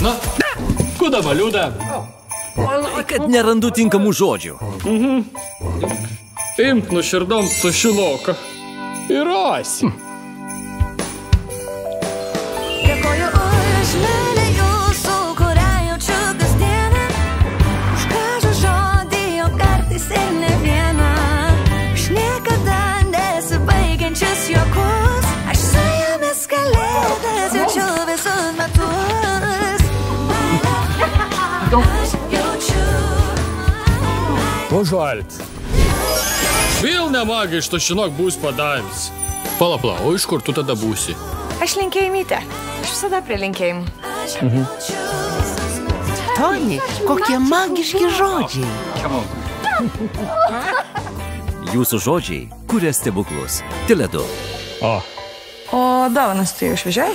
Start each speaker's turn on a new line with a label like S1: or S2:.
S1: Na, kuda valiuda?
S2: Kad nerandu tinkamų žodžių.
S1: Imk nuširdom tušiloką ir rasi.
S3: Dėkoju už meilę jūsų, kurią jaučiu kasdieną. Už gražų žodį, o kartais ir ne vieną. Už niekada nesibaigiančius juokus. Aš su jumis kalėdas jaučiu visus metus. Aš jaučiu.
S1: Požalt. Vėl nemagai iš tušinok būs padavis. Palapla, o iš kur tu tada būsi?
S4: Aš linkėjimytė. Aš visada prie linkėjimų.
S5: Toni, kokie magiški žodžiai.
S2: Jūsų žodžiai kuria stebuklus. Tele2.
S4: O dovanas tu jau išvežiai?